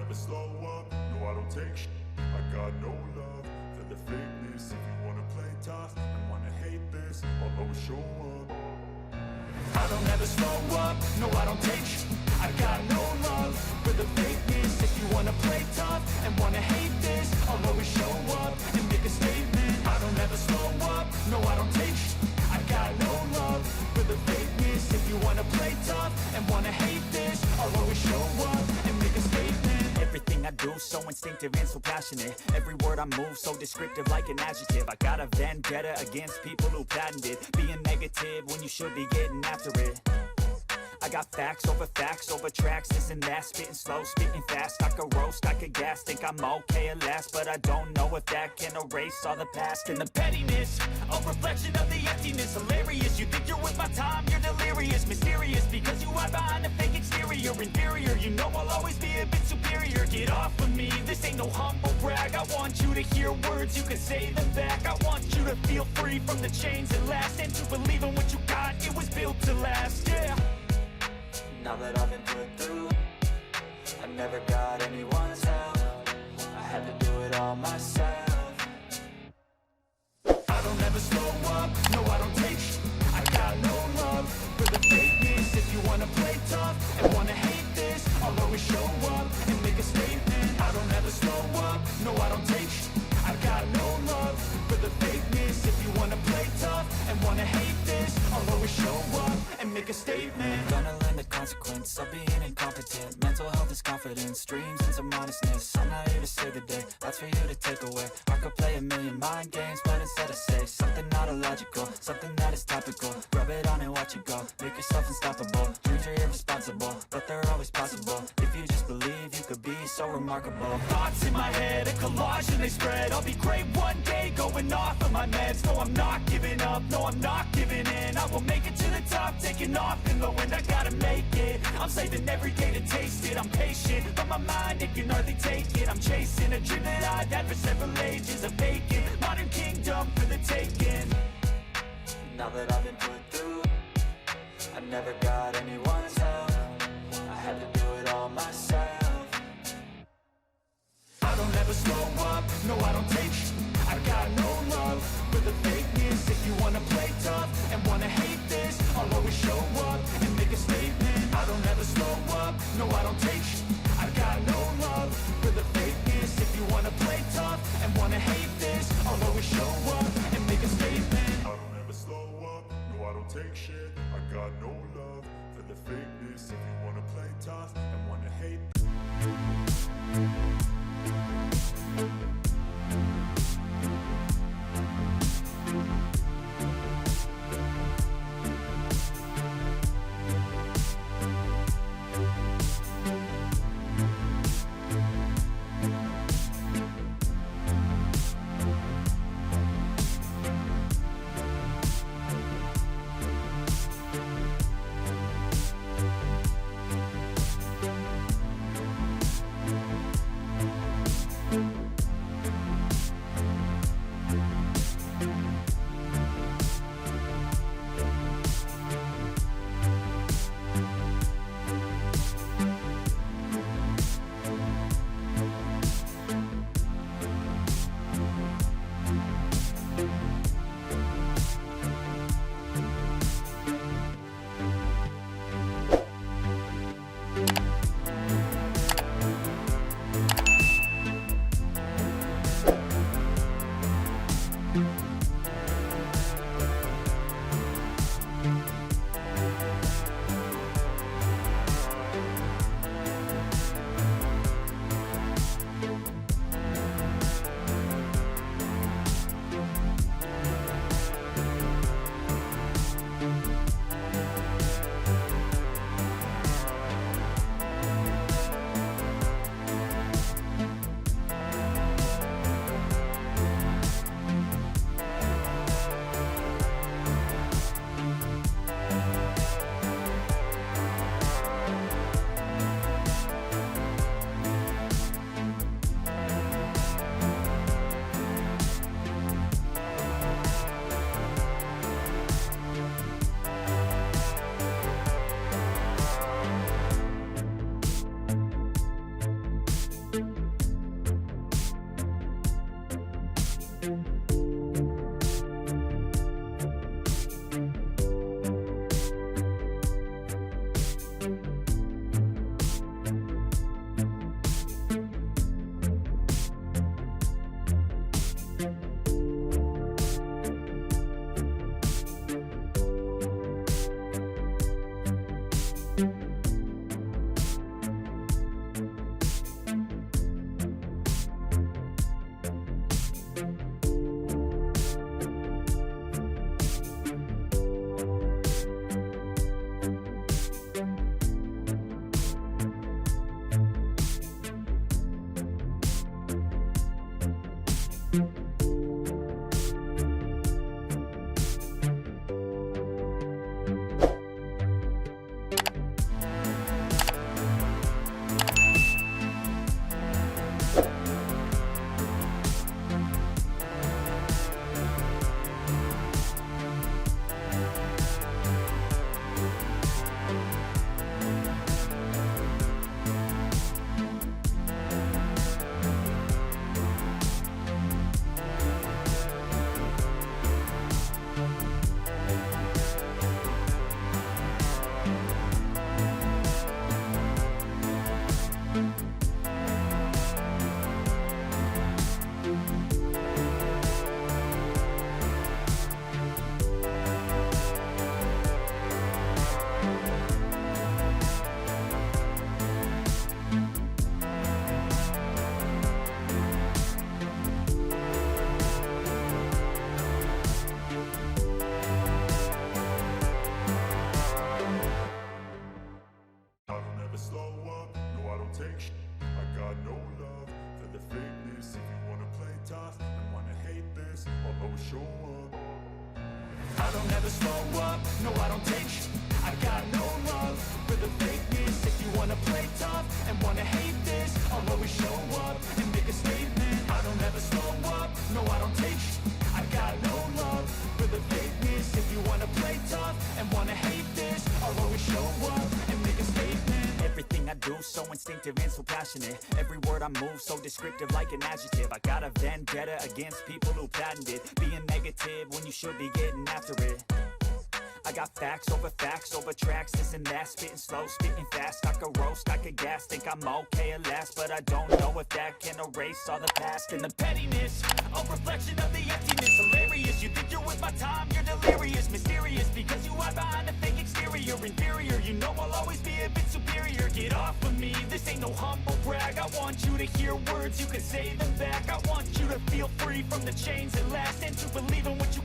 never slow up, no I don't take sh**. I got no love for the fakeness. If you wanna play tough and wanna hate this, I'll always show up. I don't ever slow up, no I don't take sh**. I got no love for the fakeness. If you wanna play tough and wanna hate this, I'll always show up and make a statement. I don't ever slow up, no I don't take sh**. I got no love for the fakeness. If you wanna play tough and wanna hate this, I'll always show up and make a statement. Everything I do so instinctive and so passionate. Every word I move so descriptive like an adjective. I got a vendetta against people who patented being negative when you should be getting after it. I got facts over tracks, this and that. Spitting slow, spitting fast, I could roast, I could gas. Think I'm okay at last, but I don't know if that can erase all the past. And the pettiness, a reflection of the emptiness. Hilarious, you think you're with my time, you're delirious. Mysterious, because you hide behind a fake exterior. Inferior, you know I'll always be a bit superior. Get off of me, this ain't no humble brag. I want you to hear words, you can say them back. I want you to feel free from the chains that last, and to believe in what you got, it was built to last, yeah. Now that I've been put through, I never got anyone's help. I had to do it all myself. I don't ever slow up, no I don't take sh**. I got no love for the fakeness. If you wanna play tough and wanna hate this, I'll always show up and make a statement. I don't ever slow up, no I don't take sh**. I got no love for the fakeness. If you wanna play tough and wanna hate this, I'll always show up and make a statement. Gonna learn the consequence of being incompetent. Mental health is confidence, dreams and some honestness. I'm not here to save the day, that's for you to take away. I could play a million mind games, but instead I say something not illogical, something that is topical. Rub it on and watch it go, make yourself unstoppable. Dreams are irresponsible, but they're always possible. If you just believe, you could be so remarkable. Thoughts in my head, a collage and they spread. I'll be great one day, going off of my meds. No, I'm not giving up, no, I'm not giving in. I will make it to the top, taking off in the wind. I gotta make it, I'm saving every day to taste it. I'm patient, but my mind, it can hardly take it. I'm chasing a dream that I've had for several ages. A vacant, modern kingdom for the taking. Now that I've been put through, I never got anyone's help. I had to do it all myself. I don't ever slow up, no I don't take sh**. I got no love for the fakeness. If you wanna play tough and wanna hate this, I'll always show up and make a statement. I don't ever slow up, no I don't take sh**. I got no love for the fakeness. If you wanna play tough and wanna hate this, I'll always show up and make a statement. I don't ever slow up, no I don't take shit. I got no love for the fakeness. If you wanna play tough and wanna hate. I don't ever slow up, no I don't take sh**. I got no love for the fakeness. If you wanna play tough and wanna hate this, I'll always show up. I don't ever slow up, no I don't take sh**. I got no love for the fakeness. If you wanna play tough and wanna hate this, I'll always show up and make a statement. I don't ever slow up, no I don't take sh**. I got no love for the fakeness. If you wanna play tough and wanna hate this, I'll always show up and make a statement. Everything I do so instinctive and so passionate. Every word I move so descriptive like an adjective. I got a vendetta against people who patented being negative when you should be getting after it. I got facts over tracks, this and that. Spitting slow, spitting fast. I could roast, I could gas. Think I'm okay at last, but I don't know if that can erase all the past. And the pettiness, a reflection of the emptiness. Hilarious, you think you're with my time, you're delirious. Mysterious, because you hide behind a fake exterior. Inferior, you know I'll always be a bit superior. Get off of me, this ain't no humble brag. I want you to hear words, you can say them back. I want you to feel free from the chains at last, and to believe in what you